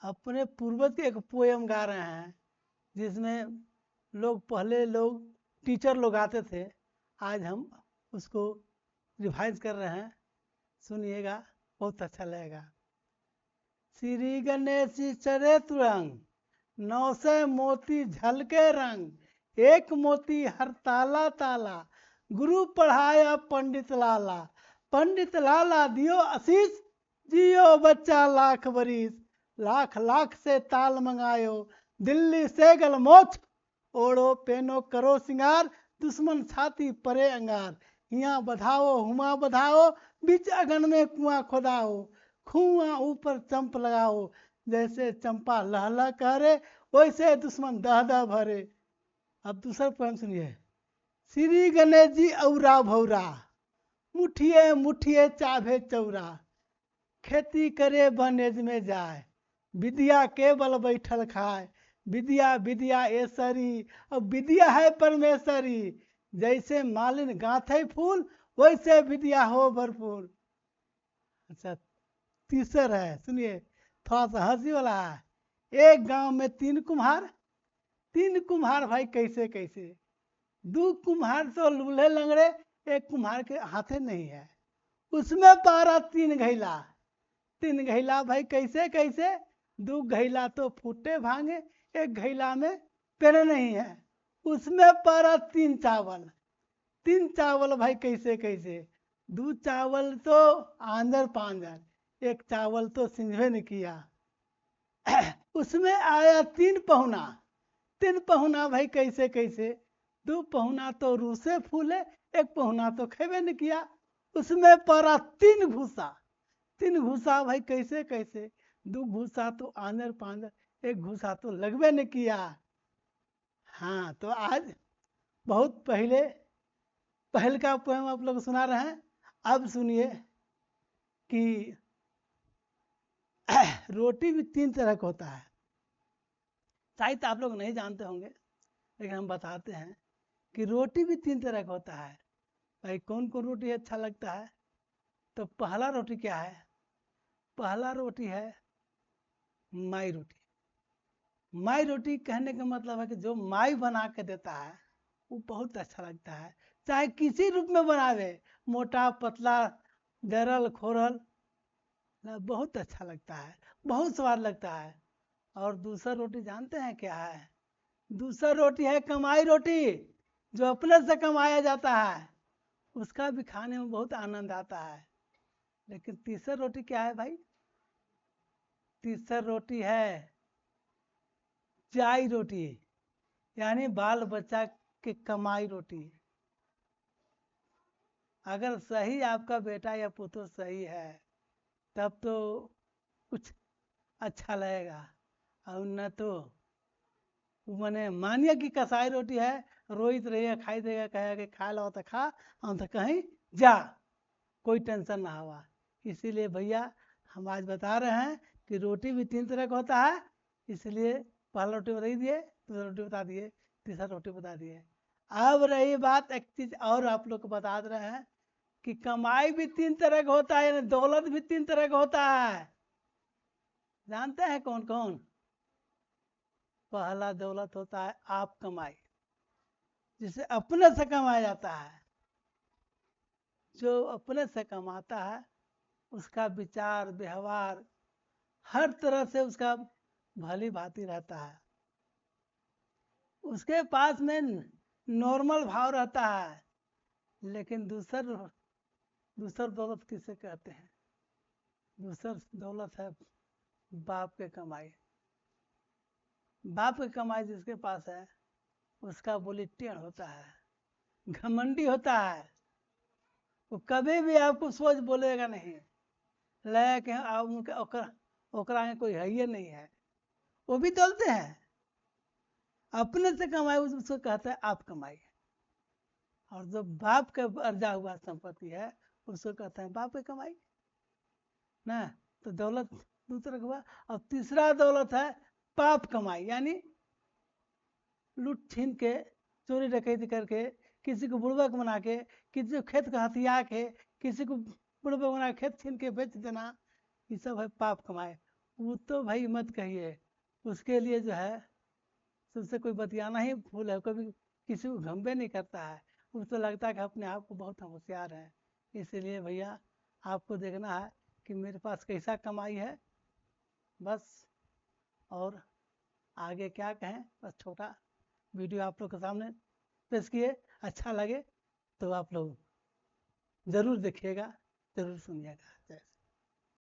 अपने पूर्वज के एक पोयम गा रहे हैं जिसमें पहले लोग टीचर लोग आते थे, आज हम उसको रिवाइज कर रहे हैं। सुनिएगा, बहुत अच्छा लगेगा। श्री गणेश चरे तुरंग, 900 मोती झलके रंग, एक मोती हर ताला ताला, गुरु पढ़ाया पंडित लाला, पंडित लाला दियो आशीष, जियो बच्चा लाख बरिस, लाख लाख से ताल मंगायो, दिल्ली से गलमोछ, ओढ़ो पेनो करो सिंगार, दुश्मन छाती परे अंगार, हिया बधाओ हुआ बधाओ, बीच अगन में कुआं खोदाओ, खुआ ऊपर चंप लगाओ, जैसे चंपा लहला करे, वैसे दुश्मन दह दह भरे। अब दूसरा पोएम सुनिए। श्री गणेश जी औरा भौरा, मुठिए मुठिए चाभे चौरा, खेती करे बनेज में जाए, विद्या केवल बैठल खाए, विद्या विद्या ऐसरी, अब विद्या है परमेश्वरी, जैसे मालिन गांथे फूल, वैसे विद्या हो भरपूर। अच्छा, तीसरा है, सुनिए, थोड़ा सा हंसी वाला है। एक गांव में 3 कुम्हार, 3 कुम्हार भाई कैसे कैसे, 2 कुम्हार तो लूल्हे लंगड़े, एक कुम्हार के हाथे नहीं है, उसमें पारा 3 घैला, 3 घैला भाई कैसे कैसे, 2 घैला तो फूटे भांगे, एक घैला में पेड़ नहीं है, उसमें पारा 3 चावल, 3 चावल भाई कैसे कैसे, 2 चावल तो आंदर पांदर, एक चावल तो सिंझवे ने किया, उसमें आया 3 पहुना, 3 पहुना भाई कैसे कैसे, 2 पहुना तो रूसे फूले, एक पहुना तो खेबे न किया, उसमें पड़ा 3 घूसा, 3 घूसा भाई कैसे कैसे, 2 घूसा तो आंदर पांदर, एक घूसा तो लगबे न किया। हाँ, तो आज बहुत पहल का पोएम आप लोग सुना रहे हैं। अब सुनिए कि रोटी भी 3 तरह का होता है, शायद आप लोग नहीं जानते होंगे, लेकिन हम बताते हैं कि रोटी भी 3 तरह का होता है। भाई कौन कौन रोटी अच्छा लगता है? तो पहला रोटी क्या है? पहला रोटी है माई रोटी। माई रोटी कहने का मतलब है कि जो माई बना के देता है वो बहुत अच्छा लगता है, चाहे किसी रूप में बनावे, मोटा पतला जरल खोरल, बहुत अच्छा लगता है, बहुत स्वाद लगता है। और दूसरा रोटी जानते हैं क्या है? दूसरा रोटी है कमाई रोटी, जो अपने से कमाया जाता है, उसका भी खाने में बहुत आनंद आता है। लेकिन तीसरा रोटी क्या है भाई? तीसरा रोटी है चाय रोटी, यानी बाल बच्चा की कमाई रोटी। अगर सही आपका बेटा या पुत्र सही है तब तो कुछ अच्छा लगेगा, और न तो मैंने मानिए कि कसाई रोटी है, रोहित रहेगा खाई देगा, कहेगा कि खा लो तो खा, हम तो कहीं जा, कोई टेंशन ना हुआ। इसीलिए भैया हम आज बता रहे हैं कि रोटी भी 3 तरह का होता है, इसलिए पहला रोटी बता दिए, दूसरा रोटी बता दिए, तीसरा रोटी बता दिए। अब रही बात, एक चीज और आप लोग को बता रहे हैं कि कमाई भी 3 तरह का होता है, यानी दौलत भी 3 तरह का होता है। जानते हैं कौन कौन? पहला दौलत होता है आप कमाई, जिसे अपने से कमाया जाता है। जो अपने से कमाता है उसका विचार व्यवहार हर तरह से उसका भली भांति रहता है, उसके पास में नॉर्मल भाव रहता है। लेकिन दूसर दौलत किसे कहते हैं? दूसर दौलत है बाप के कमाई। बाप की कमाई जिसके पास है उसका बोली टेढ़ होता है, घमंडी होता है, वो कभी भी आपको सोच बोलेगा नहीं, लगा कि ओकरा में कोई है ही नहीं है। वो भी दौलते हैं, अपने से कमाई उसको कहते हैं आप कमाई। और जो बाप का अर्जा हुआ संपत्ति है उसको कहते हैं बाप की कमाई ना। तो दौलत दूसरा हुआ। और तीसरा दौलत है पाप कमाई, यानी लूट छीन के, चोरी डकैती करके, किसी को बुड़बक बना के, किसी को खेत का हथिया के, किसी को बुड़बक बना के खेत छीन के बेच देना, ये सब है पाप कमाए। वो तो भाई मत कहिए, उसके लिए जो है तुमसे कोई बतियाना ही भूल है, कभी किसी को घंबे नहीं करता है। उसको तो लगता है कि अपने आप को बहुत होशियार है। इसीलिए भैया आपको देखना है कि मेरे पास कैसा कमाई है बस। और आगे क्या कहें, बस छोटा वीडियो आप लोग के सामने पेश किए। अच्छा लगे तो आप लोग ज़रूर देखिएगा, ज़रूर सुनिएगा। जय